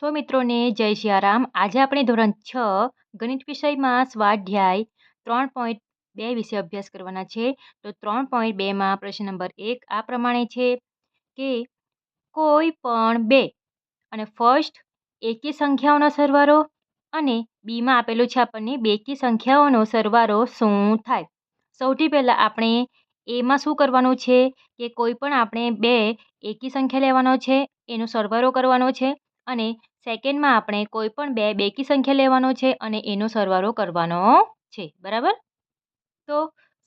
સો મિત્રોને જય સિયારામ। આજે આપણે ધોરણ 6 ગણિત વિષયમાં સ્વાધ્યાય 3.2 વિશે અભ્યાસ કરવાના છે। તો 3.2માં પ્રશ્ન નંબર 1 આ પ્રમાણે છે કે કોઈ પણ બે અને ફર્સ્ટ એકી સંખ્યાઓનો સરવાળો અને બીમાં આપેલું છે આપણને બેકી સંખ્યાઓનો સરવાળો શું થાય। સૌથી પહેલાં આપણે એમાં શું કરવાનું છે કે કોઈ પણ આપણે બે એકી સંખ્યા લેવાનો છે, એનો સરવાળો કરવાનો છે, અને સેકન્ડમાં આપણે કોઈ પણ બે બેકી સંખ્યા લેવાનો છે અને એનો સરવાળો કરવાનો છે, બરાબર। તો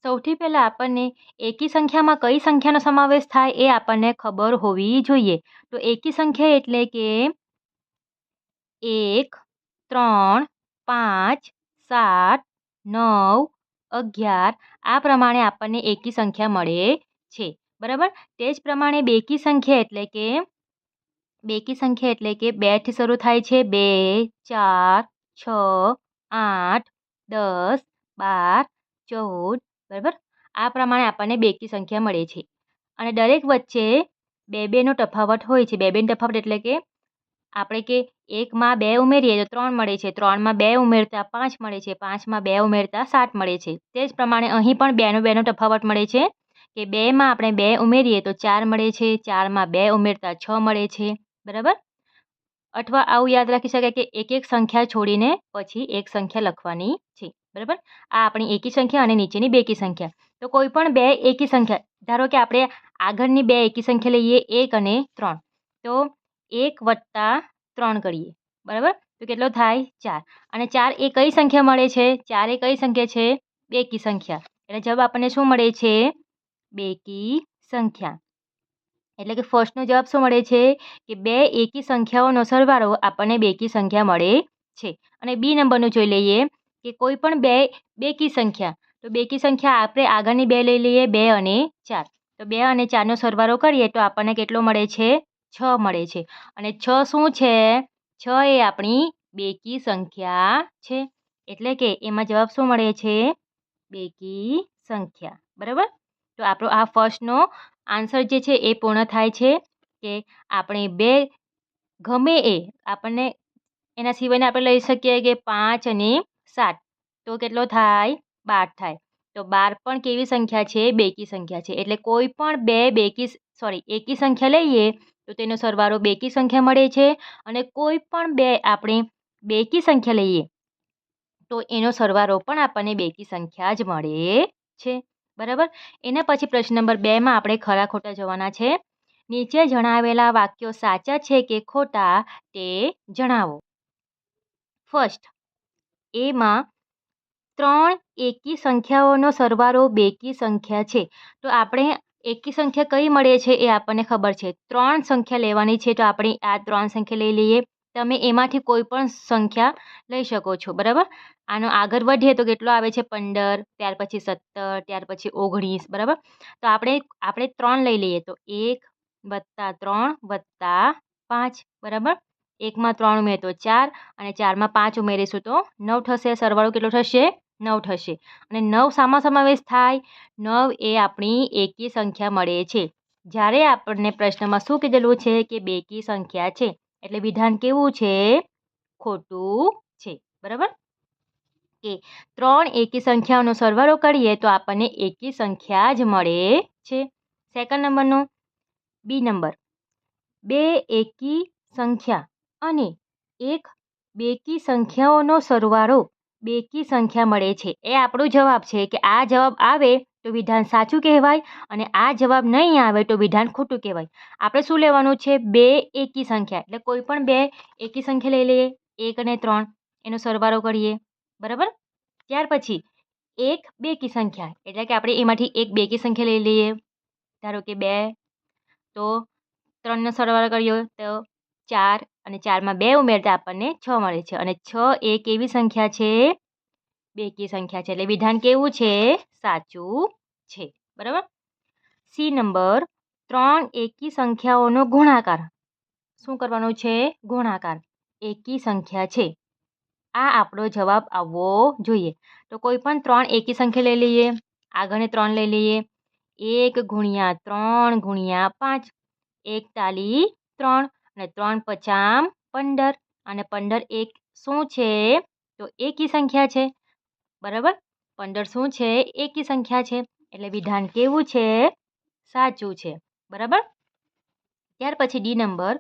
સૌથી પહેલાં આપણને એકી સંખ્યામાં કઈ સંખ્યાનો સમાવેશ થાય એ આપણને ખબર હોવી જોઈએ। તો એકી સંખ્યા એટલે કે 1, 3, 5, 7, 9, 11 આ પ્રમાણે આપણને એકી સંખ્યા મળે છે, બરાબર। તે જ પ્રમાણે બેકી સંખ્યા એટલે કે 2 થી શરૂ થાય છે। 2, 4, 6, 8, 10, 12, 14 બરાબર। આ પ્રમાણે આપણને બેકી સંખ્યા મળે છે અને દરેક વચ્ચે બેનો તફાવત હોય છે। બેનો તફાવત એટલે કે આપણે કે 1માં 2 ઉમેરીએ તો 3 મળે છે, 3માં 2 ઉમેરતા 5 મળે છે, 5માં 2 ઉમેરતા 7 મળે છે। તે જ પ્રમાણે અહીં પણ બેનો તફાવત મળે છે કે 2માં આપણે 2 ઉમેરીએ તો 4 મળે છે, 4માં 2 ઉમેરતા 6 મળે છે, બરાબર। અથવા આવું યાદ રાખી શકાય કે એક એક સંખ્યા છોડીને પછી એક સંખ્યા લખવાની છે, બરાબર। આ આપણી એકી સંખ્યા અને નીચેની બેકી સંખ્યા। તો કોઈ પણ બે એકી સંખ્યા, ધારો કે આપણે આગળની બે એકી સંખ્યા લઈએ 1 અને 3, તો 1 વત્તા 3 કરીએ, બરાબર, તો કેટલો થાય 4 અને 4 એ કઈ સંખ્યા મળે છે? 4 એ કઈ સંખ્યા છે? બેકી સંખ્યા, એટલે જવાબ આપણને શું મળે છે? બેકી સંખ્યા। એટલે કે ફર્સ્ટનો જવાબ શું મળે છે કે બે એકી સંખ્યાઓનો સરવાળો આપણને બેકી સંખ્યા મળે છે। અને બી નંબરનું જોઈ લઈએ કે કોઈ પણ બે બેકી સંખ્યા, તો બેકી સંખ્યા આપણે આગળની બે લઈ લઈએ 2 અને 4, તો 2 અને 4નો સરવાળો કરીએ તો આપણને કેટલો મળે છે? 6 મળે છે। અને 6 શું છે? 6 એ આપણી બેકી સંખ્યા છે, એટલે કે એમાં જવાબ શું મળે છે? બેકી સંખ્યા, બરાબર। તો આપણો આ ફર્સ્ટનો આન્સર જે છે એ પૂર્ણ થાય છે કે આપણે બે ગમે એ આપણને એના સિવાયને આપણે લઈ શકીએ કે 5 અને 7, તો કેટલો થાય? 12 થાય। તો 12 પણ કેવી સંખ્યા છે? બેકી સંખ્યા છે। એટલે કોઈ પણ બે એકી સંખ્યા લઈએ તો તેનો સરવાળો બેકી સંખ્યા મળે છે અને કોઈ પણ બે આપણે બેકી સંખ્યા લઈએ તો એનો સરવાળો પણ આપણને બેકી સંખ્યા જ મળે છે, બરાબર। એના પછી પ્રશ્ન નંબર 2માં આપણે ખરા ખોટા જવાના છે। નીચે જણાવેલા વાક્યો સાચા છે કે ખોટા તે જણાવો। ફર્સ્ટ એમાં 3 એકી સંખ્યાઓનો સરવાળો બેકી સંખ્યા છે, તો આપણે એકી સંખ્યા કઈ મળે છે એ આપણને ખબર છે। 3 સંખ્યા લેવાની છે, તો આપણે આ 3 સંખ્યા લઈ લઈએ। તમે એમાંથી કોઈ પણ સંખ્યા લઈ શકો છો, બરાબર। આનો આગળ વધીએ તો કેટલો આવે છે? 15, ત્યાર પછી 17, ત્યાર પછી 19, બરાબર। તો આપણે 3 લઈ લઈએ તો 1 + 3 + 5, બરાબર। 1માં 3 ઉમેરીએ તો 4 અને 4માં 5 ઉમેરીશું તો 9 થશે। સરવાળો કેટલો થશે? 9 થશે। અને 9 શામાં સમાવેશ થાય? 9 એ આપણી એકી સંખ્યા મળે છે। જ્યારે આપણને પ્રશ્નમાં શું કીધેલું છે કે બેકી સંખ્યા છે, એટલે વિધાન કેવું છે? ખોટું છે, બરાબર। કે 3 એકી સંખ્યાઓનો સરવાળો કરીએ તો આપણને એકી સંખ્યા જ મળે છે। સેકન્ડ નંબરનું બી નંબર, બે એકી સંખ્યા અને એક બેકી સંખ્યાઓનો સરવાળો બેકી સંખ્યા મળે છે, એ આપણો જવાબ છે કે આ જવાબ આવે તો વિધાન સાચું કહેવાય અને આ જવાબ નહીં આવે તો વિધાન ખોટું કહેવાય। આપણે શું લેવાનું છે? બે એકી સંખ્યા, એટલે કોઈ પણ બે એકી સંખ્યા લઈ લઈએ 1 અને 3, એનો સરવાળો કરીએ, બરાબર। ત્યાર પછી એક બેકી સંખ્યા, એટલે કે આપણે એમાંથી એક બેકી સંખ્યા લઈ લઈએ, ધારો કે 2, તો 3નો સરવાળો કર્યો તો 4 અને 4માં 2 ઉમેરતા આપણને 6 મળે છે અને 6 એ કેવી સંખ્યા છે? બેકી સંખ્યા છે, એટલે વિધાન કેવું છે? સાચું છે, બરાબર। સી નંબર, 3 એકી સંખ્યાઓનો ગુણાકાર, શું કરવાનું છે? ગુણાકાર એકી સંખ્યા છે, આ આપણો જવાબ આવવો જોઈએ। તો કોઈ પણ 3 એકી સંખ્યા લઈ લઈએ, આગળને 3 લઈ લઈએ, 1 × 3 × 5, 1 તાલી 3 અને 3 × 5 = 15, અને 15 એક શું છે? તો એકી સંખ્યા છે, બરાબર? 15 શું છે? એકી સંખ્યા છે, એટલે વિધાન કેવું છે? સાચું છે, બરાબર? ત્યાર પછી ડી નંબર,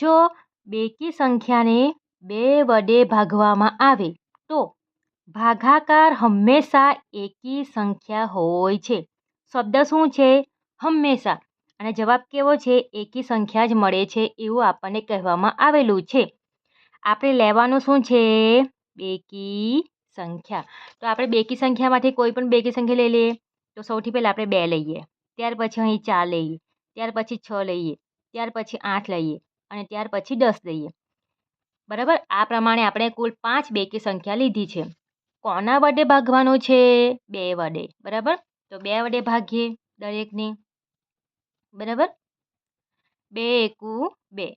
જો બેકી સંખ્યાને 2 વડે ભાગવામાં આવે તો ભાગાકાર હંમેશા એકી સંખ્યા હોય છે. શબ્દ શું છે? હંમેશા. અને જવાબ કેવો છે? એકી સંખ્યા જ મળે છે એવું આપણને કહેવામાં આવેલું છે. આપણે લેવાનું શું છે? બેકી સંખ્યા. તો આપણે બેકી સંખ્યામાંથી કોઈ પણ બેકી સંખ્યા લઈ લઈએ. તો સૌથી પહેલાં આપણે 2 લઈએ, ત્યાર પછી અહીં 4 લઈએ, ત્યાર પછી 6 લઈએ, ત્યાર પછી 8 લઈએ અને ત્યાર પછી 10 લઈએ, બરાબર? આ પ્રમાણે આપણે કુલ 5 બેકી સંખ્યા લીધી છે. કોના વડે ભાગવાનું છે? 2 વડે, બરાબર? તો 2 વડે ભાગીએ દરેકને, બરાબર? 2 એકુ 2,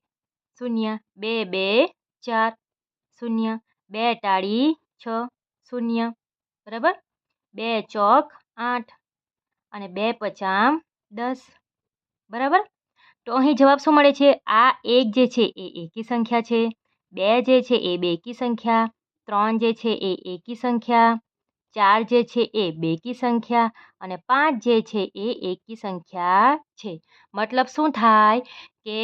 0, 2 2 4, 0, 2 ટાળી 6, 0, બરાબર? 2 ચોક 8 અને 2 પચામ 10, બરાબર? તો અહીં જવાબ શું મળે છે? આ 1 જે છે એ એકી સંખ્યા છે, 2 જે છે એ બેકી સંખ્યા, 3 જે છે એ એકી સંખ્યા, 4 જે છે એ બેકી સંખ્યા અને 5 જે છે એ એકી સંખ્યા છે. મતલબ શું થાય કે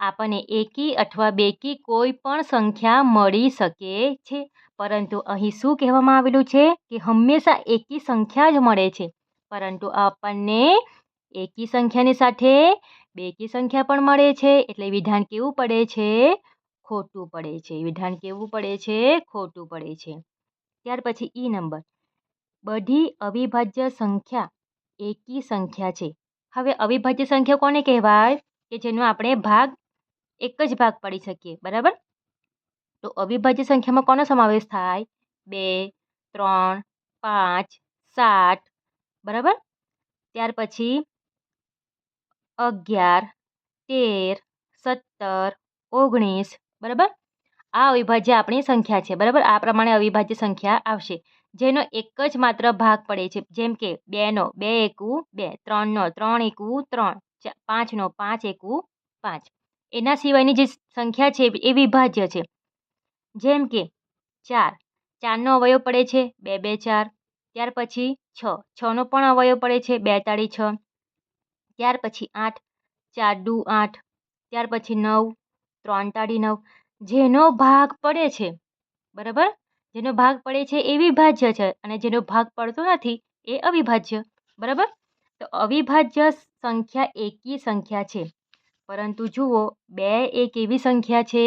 આપણને એકી અથવા બેકી કોઈ પણ સંખ્યા મળી શકે છે, પરંતુ અહીં શું કહેવામાં આવેલું છે કે હંમેશા એકી સંખ્યા જ મળે છે, પરંતુ આપણને એકી સંખ્યાની સાથે બેકી સંખ્યા પણ મળે છે, એટલે વિધાન કેવું પડે છે? ખોટું પડે છે. વિધાન કેવું પડે છે? ખોટું પડે છે. ત્યાર પછી ઈ નંબર, બધી અવિભાજ્ય સંખ્યા એકી સંખ્યા છે. હવે અવિભાજ્ય સંખ્યા કોને કહેવાય? કે જેનો આપણે ભાગ એક જ ભાગ પાડી શકીએ, બરાબર? તો અવિભાજ્ય સંખ્યામાં કોનો સમાવેશ થાય? 2, 3, 5, 7, બરાબર? ત્યાર પછી 11, 13, 17, 19, બરાબર? આ અવિભાજ્ય આપણી સંખ્યા છે, બરાબર? આ પ્રમાણે અવિભાજ્ય સંખ્યા આવશે જેનો એક જ માત્ર ભાગ પડે છે, જેમ કે 2નો 2 એકુ 2, 3નો 3 એકુ 3, 5નો 5 એકુ 5. એના સિવાયની જે સંખ્યા છે એ વિભાજ્ય છે, જેમ કે 4, 4નો અવયવ પડે છે 2 2 4, ત્યાર પછી 6, 6નો પણ અવયવ પડે છે 2 તાળી 6, ત્યાર પછી 8, 4 દુ 8, ત્યાર પછી 9, 3 તાળી 9. જેનો ભાગ પડે છે, બરાબર? જેનો ભાગ પડે છે એ વિભાજ્ય છે અને જેનો ભાગ પડતો નથી એ અવિભાજ્ય, બરાબર? તો અવિભાજ્ય સંખ્યા એકી સંખ્યા છે, પરંતુ જુઓ 2 એક એવી સંખ્યા છે,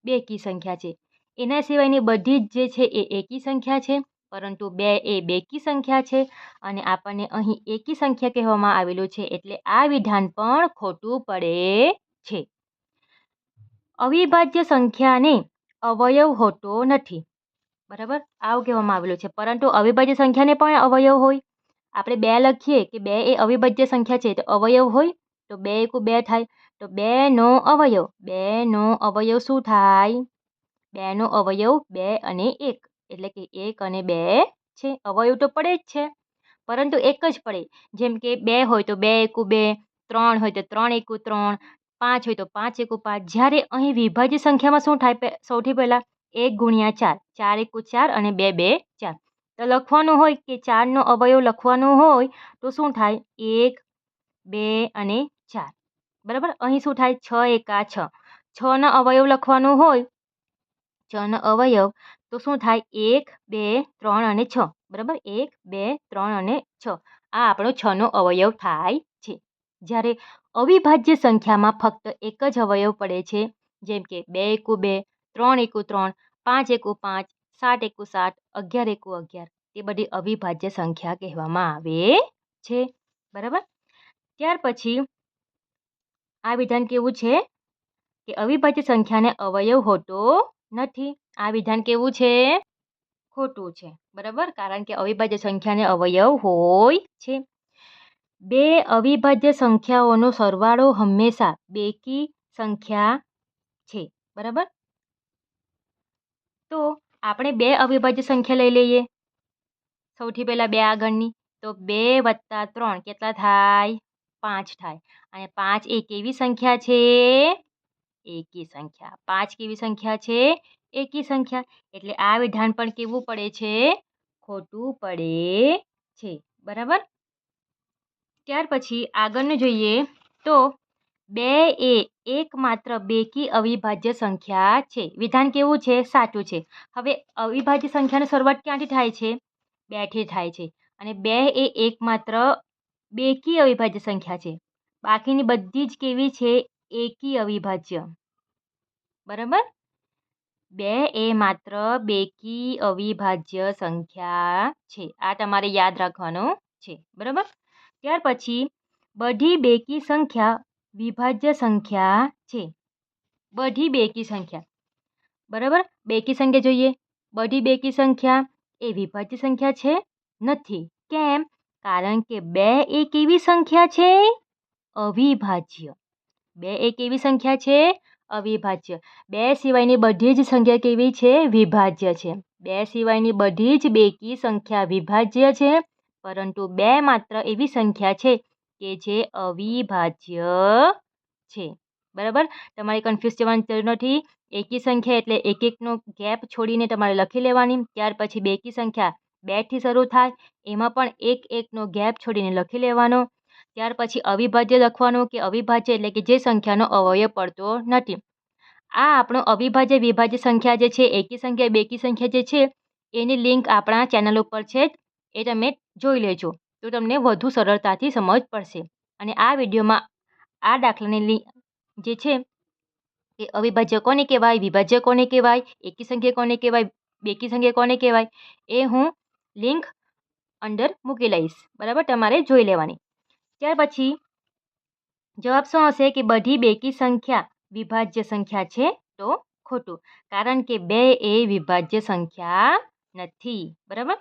બેકી સંખ્યા છે. એના સિવાયની બધી જ જે છે એ એકી સંખ્યા છે, પરંતુ 2 એ બેકી સંખ્યા છે અને આપણને અહીં એકી સંખ્યા કહેવામાં આવેલું છે, એટલે આ વિધાન પણ ખોટું પડે છે. અવિભાજ્ય સંખ્યાને અવયવ હોતો નથી, બરાબર? આવું કહેવામાં આવેલું છે, પરંતુ અવિભાજ્ય સંખ્યાને પણ અવયવ હોય. આપણે 2 લખીએ કે 2 એ અવિભાજ્ય સંખ્યા છે તો અવયવ હોય, તો 2 એકુ 2 થાય, તો 2 નો અવયવ, 2 નો અવયવ શું થાય? 2 નો અવયવ 2 અને 1, એટલે કે 1 અને 2 છે. અવયવ તો પડે જ છે, પરંતુ એક જ પડે. જેમ કે 2 હોય તો 2 એકુ 2, 3 હોય તો 3 એકુ 3, 5 હોય તો 5 એકુ 5. જ્યારે અહીં વિભાજ્ય સંખ્યામાં શું થાય? સૌથી પહેલાં 1 ગુણ્યા 4, 4 એકુ 4 અને 2 2 4. તો લખવાનું હોય કે 4નો અવયવ લખવાનું હોય તો શું થાય? 1, 2 અને 4, બરાબર? અહીં શું થાય? 6 એકા 6. 6ના અવયવ લખવાનું હોય, 6નો અવયવ તો શું થાય? 1, 2, 3 અને 6, બરાબર? 1, 2, 3 અને 6. આ આપણો 6નો અવયવ થાય છે. જ્યારે અવિભાજ્ય સંખ્યામાં ફક્ત એક જ અવયવ પડે છે, જેમ કે 2 એકુ 2, 3 એકુ 3, 5 એકુ 5, 7 એકુ 7, 11 એકુ 11. તે બધી અવિભાજ્ય સંખ્યા કહેવામાં આવે છે, બરાબર? ત્યાર પછી આ વિધાન કેવું છે કે અવિભાજ્ય સંખ્યાને અવયવ હોતો નથી. આ વિધાન કેવું છે? ખોટું છે, બરાબર? કારણ કે અવિભાજ્ય સંખ્યાને અવયવ હોય છે. 2 અવિભાજ્ય સંખ્યાઓનો સરવાળો હંમેશા બેકી સંખ્યા છે, બરાબર? તો આપણે 2 અવિભાજ્ય સંખ્યા લઈ લઈએ. સૌથી પહેલાં 2 આગળની, તો 2 વત્તા 3 કેટલા થાય? 5 થાય. અને 5 એક એવી સંખ્યા છે એકી સંખ્યા. 5 કેવી સંખ્યા છે? એકી સંખ્યા. એટલે આ વિધાન પણ કેવું પડે છે? ખોટું પડે છે. બરાબર. ત્યાર પછી આગળનું જોઈએ તો 2 એ એકમાત્ર બેકી અવિભાજ્ય સંખ્યા છે. વિધાન કેવું છે? સાચું છે. હવે અવિભાજ્ય સંખ્યાની શરૂઆત ક્યાંથી થાય છે? 2 થી થાય છે. અને 2 એ એકમાત્ર બેકી અવિભાજ્ય સંખ્યા છે. બાકીની બધી જ કેવી છે? એકી અવિભાજ્ય. બરાબર. 2 એ માત્ર બેકી અવિભાજ્ય સંખ્યા છે. આ તમારે યાદ રાખવાનું છે. બરાબર. ત્યાર પછી બધી બેકી સંખ્યા વિભાજ્ય સંખ્યા છે. બધી બેકી સંખ્યા. બરાબર. બેકી સંખ્યા જોઈએ. બધી બેકી સંખ્યા એ વિભાજ્ય સંખ્યા છે? નથી. કેમ? કારણ કે 2 એ કેવી સંખ્યા છે? અવિભાજ્ય. 2 એ કેવી સંખ્યા છે? અવિભાજ્ય. 2 સિવાયની બધી જ સંખ્યા કેવી છે? વિભાજ્ય છે. 2 સિવાયની બધી જ બેકી સંખ્યા વિભાજ્ય છે, પરંતુ 2 માત્ર એવી સંખ્યા છે કે જે અવિભાજ્ય છે. બરાબર. તમારે કન્ફ્યુઝ જવાની જરૂર નથી. એકી સંખ્યા એટલે એક એકનો ગેપ છોડીને તમારે લખી લેવાની. ત્યાર પછી બેકી સંખ્યા 2 થી શરૂ થાય, એમાં પણ એક એકનો ગેપ છોડીને લખી લેવાનો. ત્યાર પછી અવિભાજ્ય લખવાનું કે અવિભાજ્ય એટલે કે જે સંખ્યાનો અવયવ પડતો નથી. આ આપણો અવિભાજ્ય વિભાજ્ય સંખ્યા જે છે, એકી સંખ્યા બેકી સંખ્યા જે છે, એની લિંક આપણા ચેનલ ઉપર છે, એ તમે જોઈ લેજો તો તમને વધુ સરળતાથી સમજ પડશે. અને આ વિડીયોમાં આ દાખલાની લિંક જે છે કે અવિભાજ્ય કોને કહેવાય, વિભાજ્ય કોને કહેવાય, એકી સંખ્યા કોને કહેવાય, બેકી સંખ્યા કોને કહેવાય, એ હું લિંક અંદર મૂકી લઈશ. બરાબર. તમારે જોઈ લેવાની. ત્યાર પછી જવાબ શું હશે? કે બધી બેકી સંખ્યા વિભાજ્ય સંખ્યા છે, તો ખોટું. કારણ કે 2 એ વિભાજ્ય સંખ્યા નથી. બરાબર.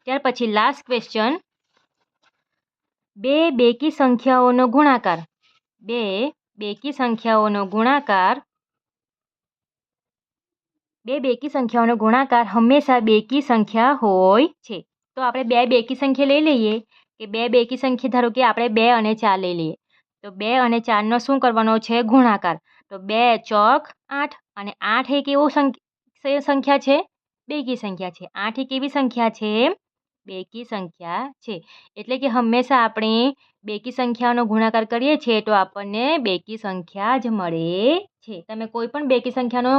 ત્યાર પછી લાસ્ટ ક્વેશ્ચન. 2 બેકી સંખ્યાઓનો ગુણાકાર. 2 બેકી સંખ્યાઓનો ગુણાકાર. 2 બેકી સંખ્યાઓનો ગુણાકાર હંમેશા બેકી સંખ્યા હોય છે. તો આપણે 2 બેકી સંખ્યા લઈ લઈએ કે 2 બેકી સંખ્યા, ધારો કે આપણે 2 અને 4 લઈ લઈએ. તો 2 અને 4નો શું કરવાનો છે? ગુણાકાર. તો 2 ચોક 8 અને 8 એ કેવો સંખ્યા છે? બેકી સંખ્યા છે. 8 એ કેવી સંખ્યા છે? બેકી સંખ્યા છે. એટલે કે હંમેશા આપણે બેકી સંખ્યાનો ગુણાકાર કરીએ છીએ તો આપણને બેકી સંખ્યા જ મળે છે. તમે કોઈ પણ બેકી સંખ્યાનો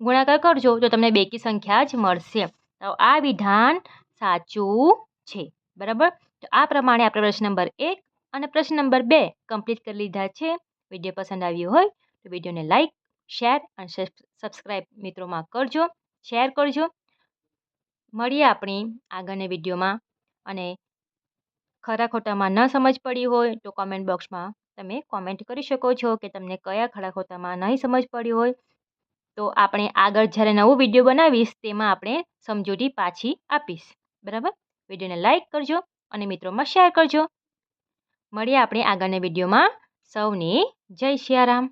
ગુણાકાર કરજો તો તમને બેકી સંખ્યા જ મળશે. તો આ વિધાન સાચું છે. બરાબર. તો આ પ્રમાણે આપણે પ્રશ્ન નંબર 1 અને પ્રશ્ન નંબર 2 કમ્પ્લીટ કરી લીધા છે. વિડીયો પસંદ આવ્યો હોય તો વિડીયોને લાઇક, શેર અને સબસ્ક્રાઈબ મિત્રોમાં કરજો, શેર કરજો. મળીએ આપણી આગળના વિડીયોમાં. અને ખરા ખોટામાં ન સમજ પડી હોય તો કોમેન્ટ બોક્સમાં તમે કોમેન્ટ કરી શકો છો કે તમને કયા ખરા ખોટામાં નહીં સમજ પડી હોય. તો આપણે આગળ જ્યારે નવું વિડીયો બનાવીશ તેમાં આપણે સમજૂતી પાછી આપીશ. બરાબર. વિડીયોને લાઇક કરજો અને મિત્રોમાં શેર કરજો. મળીએ આપણે આગળના વિડીયોમાં. સૌને જય સિયારામ.